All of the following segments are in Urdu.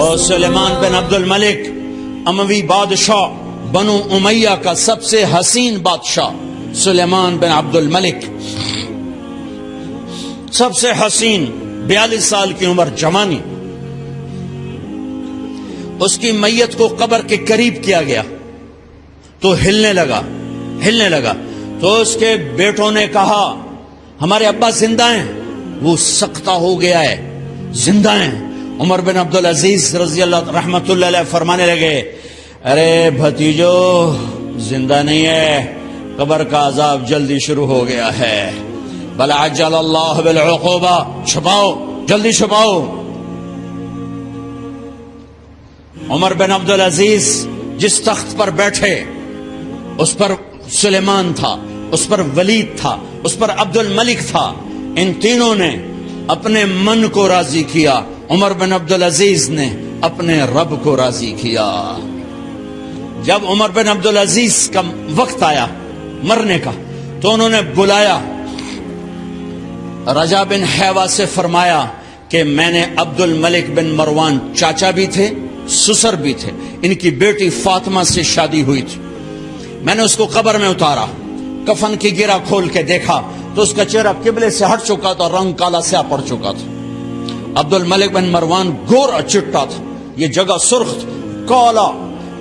اور سلیمان بن عبد الملک اموی بادشاہ بنو امیہ کا سب سے حسین بادشاہ سلیمان بن عبد الملک، سب سے حسین، 42 سال کی عمر، جوانی. اس کی میت کو قبر کے قریب کیا گیا تو ہلنے لگا تو اس کے بیٹوں نے کہا ہمارے ابا زندہ ہیں. وہ سکتہ ہو گیا ہے، زندہ ہیں. عمر بن عبدالعزیز رضی اللہ رحمت اللہ علیہ فرمانے لگے ارے بھتیجو زندہ نہیں ہے، قبر کا عذاب جلدی شروع ہو گیا ہے. بل عجل اللہ بالعقوبہ، چھپاؤ، جلدی چھپاؤ. عمر بن عبدالعزیز جس تخت پر بیٹھے اس پر سلیمان تھا، اس پر ولید تھا، اس پر عبد الملک تھا. ان تینوں نے اپنے من کو راضی کیا، عمر بن عبدالعزیز نے اپنے رب کو راضی کیا. جب عمر بن عبدالعزیز کا وقت آیا مرنے کا تو انہوں نے بلایا رجا بن حیوہ سے، فرمایا کہ میں نے عبد الملک بن مروان، چاچا بھی تھے سسر بھی تھے، ان کی بیٹی فاطمہ سے شادی ہوئی تھی. میں نے اس کو قبر میں اتارا، کفن کی گرہ کھول کے دیکھا تو اس کا چہرہ قبلے سے ہٹ چکا تھا، رنگ کالا سیاہ پڑ چکا تھا. عبد الملک بن مروان گورا چٹا تھا، یہ جگہ سرخ تھی، کالا.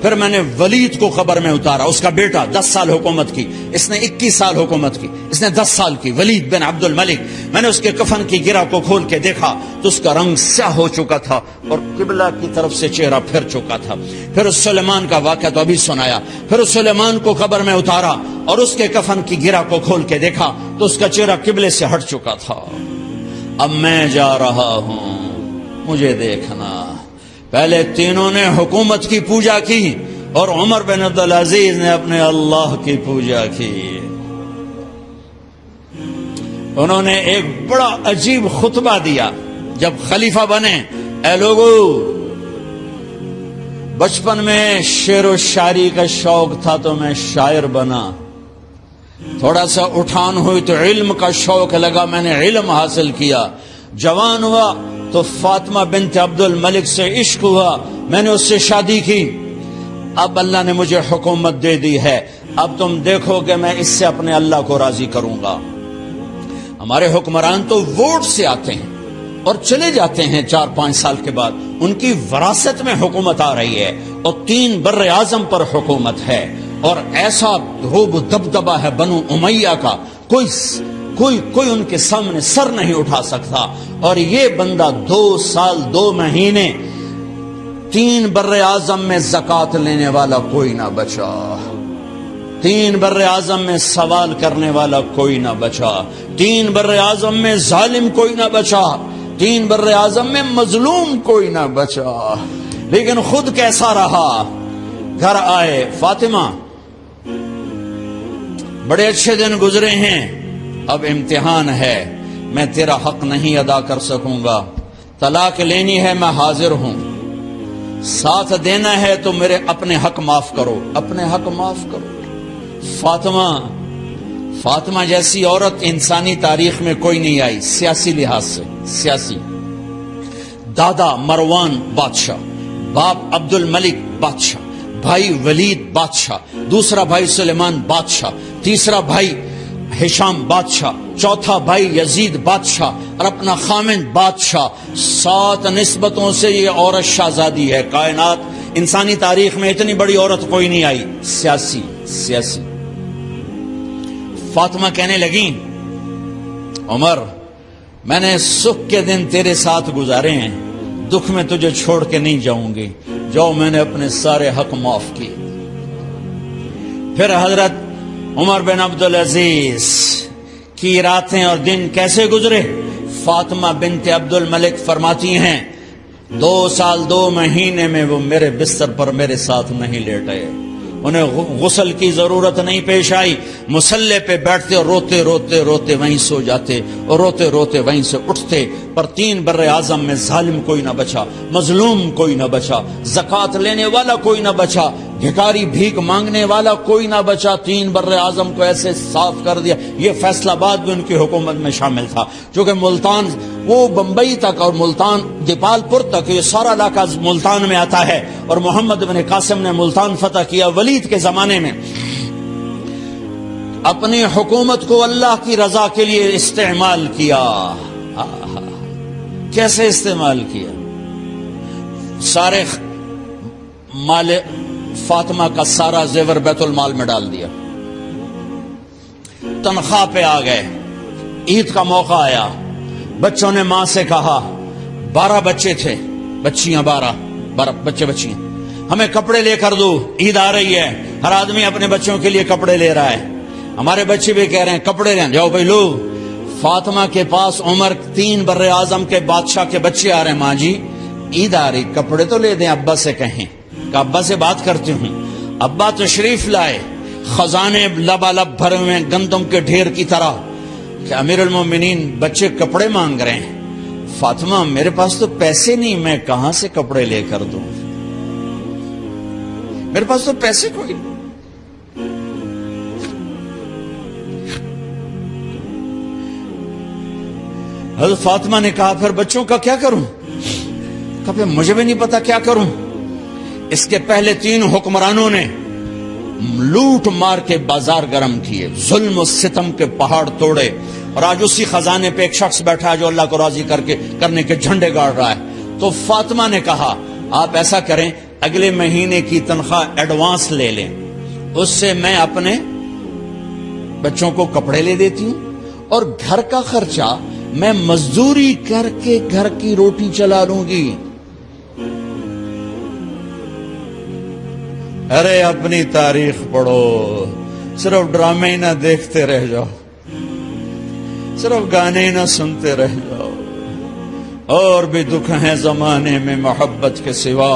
پھر میں نے ولید کو قبر میں اتارا، اس کا بیٹا 10 سال حکومت کی، اس نے 21 سال حکومت کی، اس نے 10 سال کی، ولید بن عبد الملک. میں نے اس کے کفن کی گرہ کو کھول کے دیکھا تو اس کا رنگ سیاہ ہو چکا تھا اور قبلہ کی طرف سے چہرہ پھر چکا تھا. پھر اس سلیمان کا واقعہ تو ابھی سنایا. پھر اس سلیمان کو قبر میں اتارا اور اس کے کفن کی گرہ کو کھول کے دیکھا تو اس کا چہرہ قبلے سے ہٹ چکا تھا. اب میں جا رہا ہوں، مجھے دیکھنا. پہلے تینوں نے حکومت کی پوجا کی اور عمر بن عبدالعزیز نے اپنے اللہ کی پوجا کی. انہوں نے ایک بڑا عجیب خطبہ دیا جب خلیفہ بنے. اے لوگو، بچپن میں شعر و شاعری کا شوق تھا تو میں شاعر بنا. تھوڑا سا اٹھان ہوئی تو علم کا شوق لگا، میں نے علم حاصل کیا. جوان ہوا تو فاطمہ بنت عبد الملک سے عشق ہوا، میں نے اس سے شادی کی. اب اللہ نے مجھے حکومت دے دی ہے، اب تم دیکھو کہ میں اس سے اپنے اللہ کو راضی کروں گا. ہمارے حکمران تو ووٹ سے آتے ہیں اور چلے جاتے ہیں 4-5 سال کے بعد، ان کی وراثت میں حکومت آ رہی ہے اور 3 بر اعظم پر حکومت ہے اور ایسا روب دبدبا ہے بنو امیہ کا، کوئی ان کے سامنے سر نہیں اٹھا سکتا. اور یہ بندہ 2 سال 2 مہینے 3 بر اعظم میں زکوٰۃ لینے والا کوئی نہ بچا، 3 بر اعظم میں سوال کرنے والا کوئی نہ بچا، 3 بر اعظم میں ظالم کوئی نہ بچا، 3 بر اعظم میں مظلوم کوئی نہ بچا. لیکن خود کیسا رہا؟ گھر آئے، فاطمہ بڑے اچھے دن گزرے ہیں، اب امتحان ہے، میں تیرا حق نہیں ادا کر سکوں گا. طلاق لینی ہے، میں حاضر ہوں. ساتھ دینا ہے تو میرے اپنے حق معاف کرو، اپنے حق معاف کرو. فاطمہ جیسی عورت انسانی تاریخ میں کوئی نہیں آئی. سیاسی لحاظ سے، سیاسی، دادا مروان بادشاہ، باپ عبد الملک بادشاہ، بھائی ولید بادشاہ، دوسرا بھائی سلیمان بادشاہ، تیسرا بھائی ہشام بادشاہ، چوتھا بھائی یزید بادشاہ اور اپنا خامند بادشاہ. 7 نسبتوں سے یہ عورت شہزادی ہے. کائنات انسانی تاریخ میں اتنی بڑی عورت کوئی نہیں آئی. سیاسی. فاطمہ کہنے لگیں عمر، میں نے سکھ کے دن تیرے ساتھ گزارے ہیں، دکھ میں تجھے چھوڑ کے نہیں جاؤں گی. جو میں نے اپنے سارے حق معاف کی. پھر حضرت عمر بن عبدالعزیز کی راتیں اور دن کیسے گزرے؟ فاطمہ بنت عبد الملک فرماتی ہیں 2 سال 2 مہینے میں وہ میرے بستر پر میرے ساتھ نہیں لیٹے، انہیں غسل کی ضرورت نہیں پیش آئی. مصلے پہ بیٹھتے اور روتے روتے روتے وہیں سو جاتے اور روتے روتے وہیں سے اٹھتے. پر 3 بر اعظم میں ظالم کوئی نہ بچا، مظلوم کوئی نہ بچا، زکوٰۃ لینے والا کوئی نہ بچا. بھکاری بھیک مانگنے والا کوئی نہ بچا، 3 بر اعظم کو ایسے صاف کر دیا۔ یہ فیصل آباد بھی ان کی حکومت میں شامل تھا، چونکہ ملتان وہ بمبئی تک اور ملتان دیپال پور تک یہ سارا علاقہ ملتان میں آتا ہے، اور محمد بن قاسم نے ملتان فتح کیا ولید کے زمانے میں۔ اپنی حکومت کو اللہ کی رضا کے لیے استعمال کیا۔ کیسے استعمال کیا؟ سارے مال فاطمہ کا سارا زیور بیت المال میں ڈال دیا، تنخواہ پہ آ گئے، عید کا موقع آیا، بچوں نے ماں سے کہا، 12 بچے تھے، بچیاں 12 بچے بچیاں، ہمیں کپڑے لے کر دو، عید آ رہی ہے، ہر آدمی اپنے بچوں کے لیے کپڑے لے رہا ہے۔ ہمارے بچے بھی کہہ رہے ہیں کپڑے لیں، جاؤ بھائی لو۔ فاطمہ کے پاس عمر 3 بر اعظم کے بادشاہ کے بچے آ رہے ہیں، ماں جی عید آ رہی، کپڑے تو لے دیں، ابا سے کہیں کہ ابا سے بات کرتی ہوں۔ ابا تشریف لائے، خزانے لبالب بھرے ہوئے گندم کے ڈھیر کی طرح، کہ امیر المومنین بچے کپڑے مانگ رہے ہیں۔ فاطمہ میرے پاس تو پیسے نہیں، میں کہاں سے کپڑے لے کر دوں، میرے پاس تو پیسے کوئی نہیں۔ حضرت فاطمہ نے کہا پھر بچوں کا کیا کروں؟ کہا پھر مجھے بھی نہیں پتا کیا کروں۔ اس کے پہلے 3 حکمرانوں نے لوٹ مار کے بازار گرم کیے، ظلم و ستم کے پہاڑ توڑے، اور آج اسی خزانے پہ ایک شخص بیٹھا ہے جو اللہ کو راضی کرنے کے جھنڈے گاڑ رہا ہے۔ تو فاطمہ نے کہا آپ ایسا کریں، اگلے مہینے کی تنخواہ ایڈوانس لے لیں، اس سے میں اپنے بچوں کو کپڑے لے دیتی ہوں، اور گھر کا خرچہ میں مزدوری کر کے گھر کی روٹی چلا لوں گی۔ ارے اپنی تاریخ پڑھو، صرف ڈرامے ہی نہ دیکھتے رہ جاؤ، صرف گانے ہی نہ سنتے رہ جاؤ۔ اور بھی دکھ ہیں زمانے میں محبت کے سوا،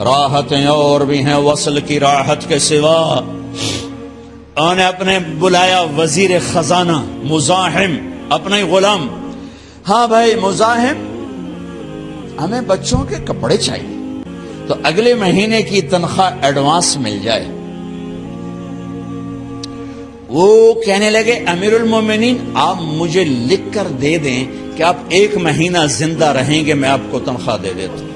راحتیں اور بھی ہیں وصل کی راحت کے سوا۔ انہوں نے اپنے بلایا وزیر خزانہ مزاحم، اپنا ہی غلام، ہاں بھائی مزاحم ہمیں بچوں کے کپڑے چاہیے، تو اگلے مہینے کی تنخواہ ایڈوانس مل جائے۔ وہ کہنے لگے امیر المومنین آپ مجھے لکھ کر دے دیں کہ آپ 1 مہینہ زندہ رہیں گے، میں آپ کو تنخواہ دے دیتا ہوں۔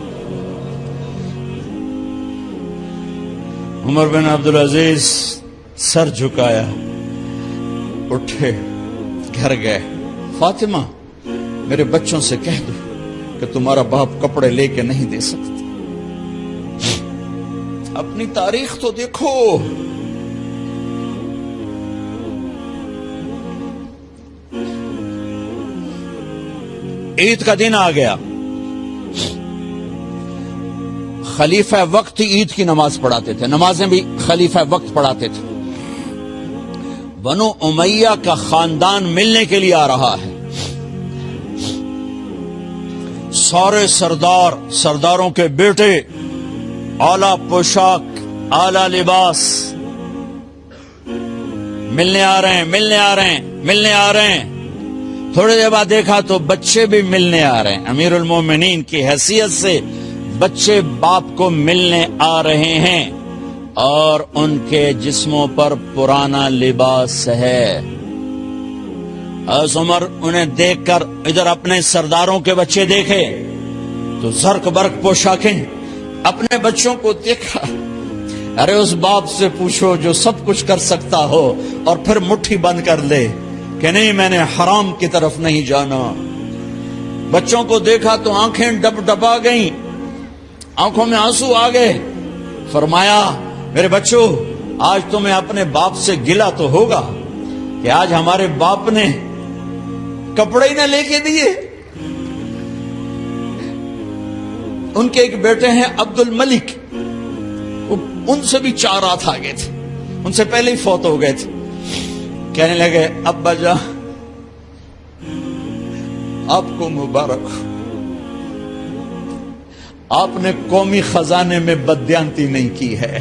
عمر بن عبدالعزیز سر جھکایا، اٹھے، گھر گئے، فاطمہ میرے بچوں سے کہہ دو کہ تمہارا باپ کپڑے لے کے نہیں دے سکتا۔ اپنی تاریخ تو دیکھو، عید کا دن آ گیا، خلیفہ وقت عید کی نماز پڑھاتے تھے، نمازیں بھی خلیفہ وقت پڑھاتے تھے۔ بنو امیہ کا خاندان ملنے کے لیے آ رہا ہے، سارے سرداروں کے بیٹے اعلیٰ پوشاک، اعلیٰ لباس، ملنے آ رہے ہیں۔ تھوڑی دیر بعد دیکھا تو بچے بھی ملنے آ رہے ہیں، امیر المومنین کی حیثیت سے بچے باپ کو ملنے آ رہے ہیں، اور ان کے جسموں پر پرانا لباس ہے۔ حضرت عمر انہیں دیکھ کر ادھر اپنے سرداروں کے بچے دیکھے تو زرق برق پوشاکیں، اپنے بچوں کو دیکھا۔ ارے اس باپ سے پوچھو جو سب کچھ کر سکتا ہو اور پھر مٹھی بند کر لے کہ نہیں میں نے حرام کی طرف نہیں جانا۔ بچوں کو دیکھا تو آنکھیں ڈبا گئیں، آنکھوں میں آنسو آ گئے۔ فرمایا میرے بچوں آج تمہیں اپنے باپ سے گلہ تو ہوگا کہ آج ہمارے باپ نے کپڑے ہی نہ لے کے دیے۔ ان کے ایک بیٹے ہیں عبد الملک، ان سے بھی 4 رات آگے تھے، ان سے پہلے ہی فوت ہو گئے تھے۔ کہنے لگے ابا جان آپ کو مبارک ہو، آپ نے قومی خزانے میں بددیانتی نہیں کی ہے،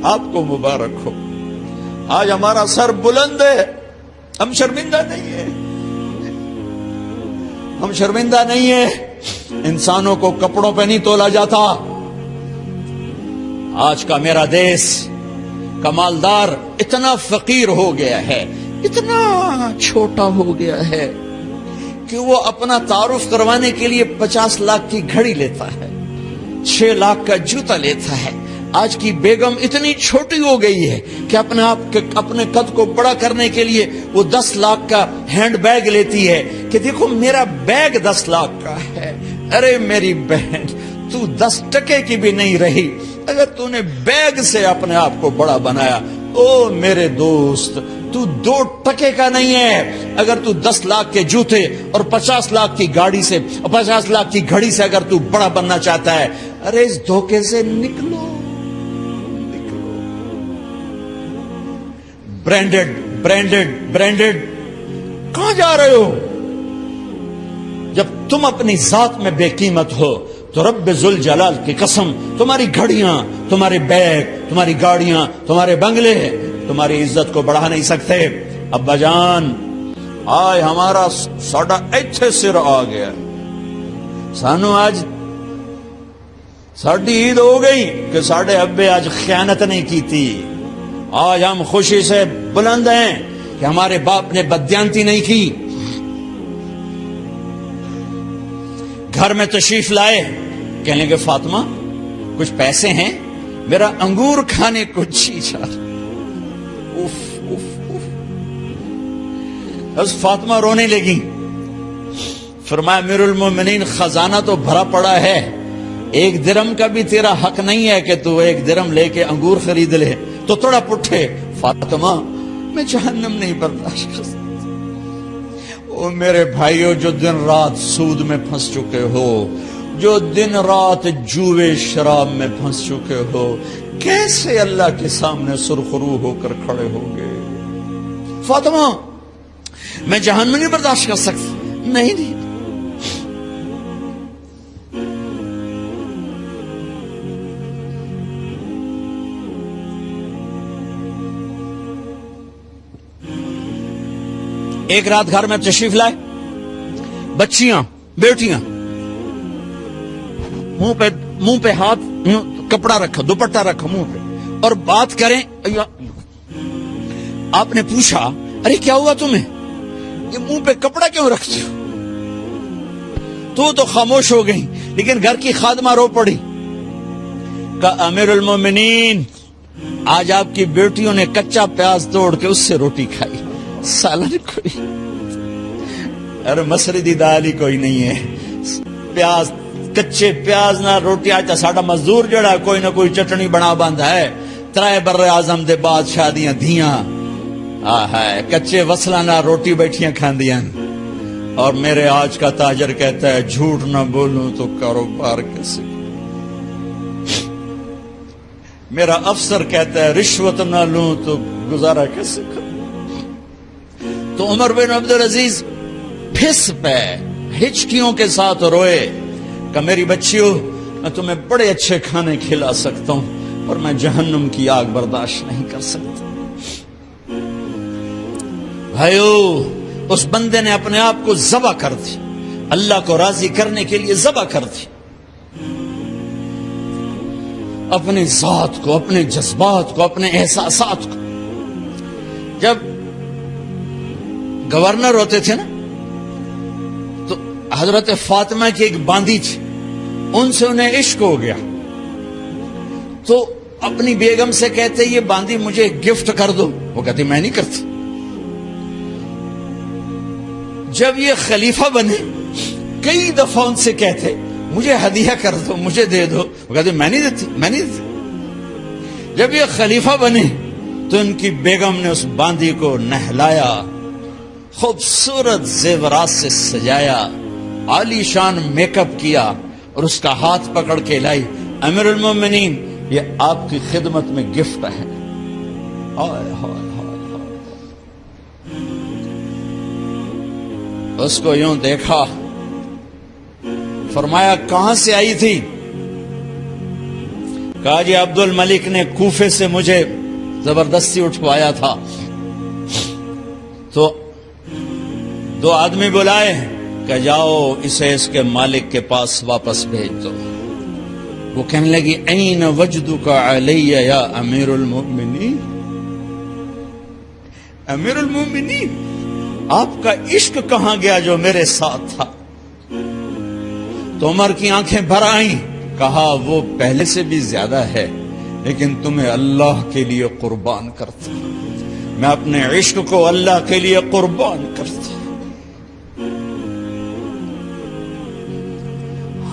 آپ کو مبارک ہو۔ آج ہمارا سر بلند ہے، ہم شرمندہ نہیں ہیں، ہم شرمندہ نہیں ہیں۔ انسانوں کو کپڑوں پہ نہیں تولا جاتا، آج کا میرا دیس کا مالدار اتنا فقیر ہو گیا ہے، اتنا چھوٹا ہو گیا ہے کہ وہ اپنا تعارف کروانے کے لیے 50 لاکھ کی گھڑی لیتا ہے، 6 لاکھ کا جوتا لیتا ہے۔ آج کی بیگم اتنی چھوٹی ہو گئی ہے کہ اپنے قد کو بڑا کرنے کے لیے وہ 10 لاکھ کا ہینڈ بیگ لیتی ہے کہ دیکھو میرا بیگ 10 لاکھ کا ہے۔ ارے میری بہن، تو 10 ٹکے کی بھی نہیں رہی اگر تو نے بیگ سے اپنے آپ کو بڑا بنایا۔ او میرے دوست، تو 2 ٹکے کا نہیں ہے اگر تو 10 لاکھ کے جوتے اور 50 لاکھ کی گاڑی سے، 50 لاکھ کی گھڑی سے اگر تو بڑا بننا چاہتا ہے۔ ارے اس دھوکے سے نکلو، برانڈڈ برانڈڈ برانڈڈ کہاں جا رہے ہو؟ جب تم اپنی ذات میں بے قیمت ہو تو رب ذوالجلال کی قسم تمہاری گھڑیاں، تمہارے بیگ، تمہاری گاڑیاں، تمہارے بنگلے تمہاری عزت کو بڑھا نہیں سکتے۔ ابا جان، آج ہمارا ساڈا ایتھے سر آ گیا، سانو آج ساڈی عید ہو گئی کہ ساڈے ابے آج خیانت نہیں کی تھی۔ آج ہم خوشی سے بلند ہیں کہ ہمارے باپ نے بددیانتی نہیں کی۔ گھر میں تشریف لائے، کہنے لگے فاطمہ کچھ پیسے ہیں، میرا انگور کھانے کو جی چاہ رہا۔ اف اف اف، بس فاطمہ رونے لگی۔ فرمایا امیر المومنین، خزانہ تو بھرا پڑا ہے، 1 درہم کا بھی تیرا حق نہیں ہے کہ تو 1 درہم لے کے انگور خرید لے۔ تو تھوڑا پٹھے، فاطمہ میں جہنم نہیں برداشت کر سکتا۔ او میرے بھائیو، جو دن رات سود میں پھنس چکے ہو، جو دن رات جوے شراب میں پھنس چکے ہو، کیسے اللہ کے سامنے سرخرو ہو کر کھڑے ہو گئے؟ فاطمہ میں جہنم نہیں برداشت کر سکتا۔ نہیں، ایک رات گھر میں تشریف لائے، بچیاں، بیٹیاں، منہ پہ ہاتھ، کپڑا رکھا، دوپٹہ رکھا منہ پہ، اور بات کریں۔ آپ نے پوچھا ارے کیا ہوا تمہیں، یہ منہ پہ کپڑا کیوں رکھتے ہو؟ تو خاموش ہو گئی، لیکن گھر کی خادمہ رو پڑی۔ کہا امیر المومنین، آج آپ کی بیٹیوں نے کچا پیاز توڑ کے اس سے روٹی کھائی، سالن کوئی، ارے مسردی دال ہی کوئی نہیں ہے، پیاز، کچے پیاز نہ روٹی۔ آج ساڈا مزدور جڑا کوئی نہ کوئی چٹنی بنا بندا ہے، 3 بر اعظم دے بعد شادیاں دھیاں، ہے کچے وصلہ نہ روٹی بیٹھیاں کھاندیاں۔ اور میرے آج کا تاجر کہتا ہے جھوٹ نہ بولوں تو کاروبار کیسے، میرا افسر کہتا ہے رشوت نہ لوں تو گزارا کیسے کروں۔ تو عمر بن عبدالعزیز پھس پہ ہچکیوں کے ساتھ روئے کہ میری بچیوں، میں تمہیں بڑے اچھے کھانے کھلا سکتا ہوں اور میں جہنم کی آگ برداشت نہیں کر سکتا۔ بھائیو، اس بندے نے اپنے آپ کو ذبح کر دی، اللہ کو راضی کرنے کے لیے ذبح کر دی، اپنی ذات کو، اپنے جذبات کو، اپنے احساسات کو۔ جب گورنر ہوتے تھے نا، تو حضرت فاطمہ کی ایک باندی تھی، ان سے انہیں عشق ہو گیا، تو اپنی بیگم سے کہتے یہ باندی مجھے گفٹ کر دو، وہ کہتی میں نہیں کرتی۔ جب یہ خلیفہ بنے، کئی دفعہ ان سے کہتے مجھے ہدیہ کر دو، مجھے دے دو، وہ کہتے میں نہیں دیتی، میں نہیں دیتی۔ جب یہ خلیفہ بنے تو ان کی بیگم نے اس باندی کو نہلایا، خوبصورت زیورات سے سجایا، عالی شان میک اپ کیا اور اس کا ہاتھ پکڑ کے لائی، امیر المومنین یہ آپ کی خدمت میں گفٹ ہے۔ ہائے ہائے ہائے، اس کو یوں دیکھا، فرمایا کہاں سے آئی تھی؟ کہا جی عبد الملک نے کوفے سے مجھے زبردستی اٹھوایا تھا، تو 2 آدمی بلائے کہ جاؤ اسے اس کے مالک کے پاس واپس بھیج دو۔ وہ کہنے لگی این وجدک علی یا امیر المؤمنین، امیر المؤمنین آپ کا عشق کہاں گیا جو میرے ساتھ تھا؟ تو عمر کی آنکھیں بھر آئیں، کہا وہ پہلے سے بھی زیادہ ہے، لیکن تمہیں اللہ کے لیے قربان کرتا، میں اپنے عشق کو اللہ کے لیے قربان کرتا۔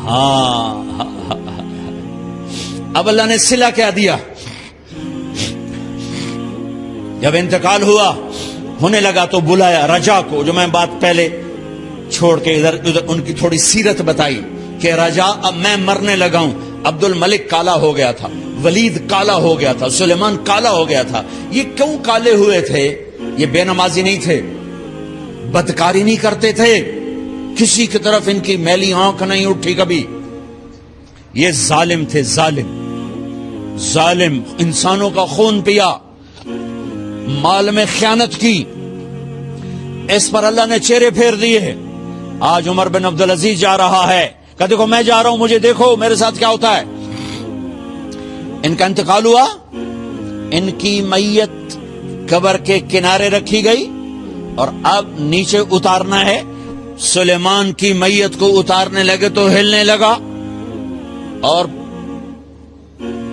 ہاں اب اللہ نے صلہ کیا دیا؟ جب انتقال ہوا ہونے لگا تو بلایا رجا کو، جو میں بات پہلے چھوڑ کے ادھر ان کی تھوڑی سیرت بتائی کہ رجا اب میں مرنے لگا ہوں، عبد الملک کالا ہو گیا تھا، ولید کالا ہو گیا تھا، سلیمان کالا ہو گیا تھا۔ یہ کیوں کالے ہوئے تھے؟ یہ بے نمازی نہیں تھے، بدکاری نہیں کرتے تھے، کسی کی طرف ان کی میلی آنکھ نہیں اٹھی کبھی، یہ ظالم تھے، ظالم ظالم، انسانوں کا خون پیا، مال میں خیانت کی، اس پر اللہ نے چہرے پھیر دیے۔ آج عمر بن عبدالعزیز جا رہا ہے کہ دیکھو میں جا رہا ہوں، مجھے دیکھو میرے ساتھ کیا ہوتا ہے۔ ان کا انتقال ہوا، ان کی میت قبر کے کنارے رکھی گئی اور اب نیچے اتارنا ہے۔ سلیمان کی میت کو اتارنے لگے تو ہلنے لگا اور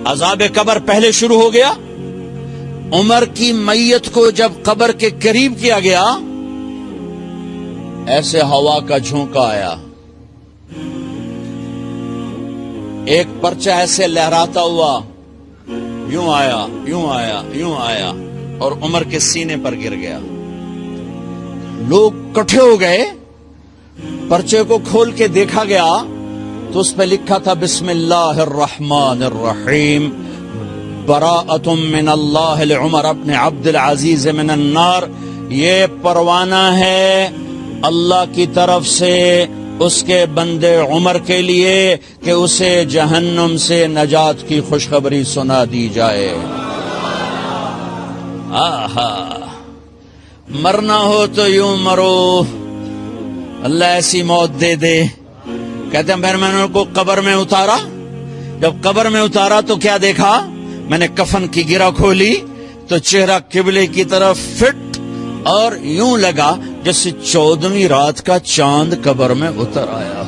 عذاب قبر پہلے شروع ہو گیا۔ عمر کی میت کو جب قبر کے قریب کیا گیا، ایسے ہوا کا جھونکا آیا، ایک پرچہ ایسے لہراتا ہوا یوں آیا یوں آیا یوں آیا اور عمر کے سینے پر گر گیا۔ لوگ کٹھے ہو گئے، پرچے کو کھول کے دیکھا گیا تو اس پہ لکھا تھا بسم اللہ الرحمن الرحیم براءۃ من اللہ لعمر ابن عبد العزیز من النار۔ یہ پروانہ ہے اللہ کی طرف سے اس کے بندے عمر کے لیے کہ اسے جہنم سے نجات کی خوشخبری سنا دی جائے۔ آہا، مرنا ہو تو یوں مرو، اللہ ایسی موت دے دے۔ کہتے ہیں پھر میں نے ان کو قبر میں اتارا، جب قبر میں اتارا تو کیا دیکھا؟ میں نے کفن کی گرہ کھولی تو چہرہ قبلے کی طرف فٹ اور یوں لگا جیسے 14ویں رات کا چاند قبر میں اتر آیا۔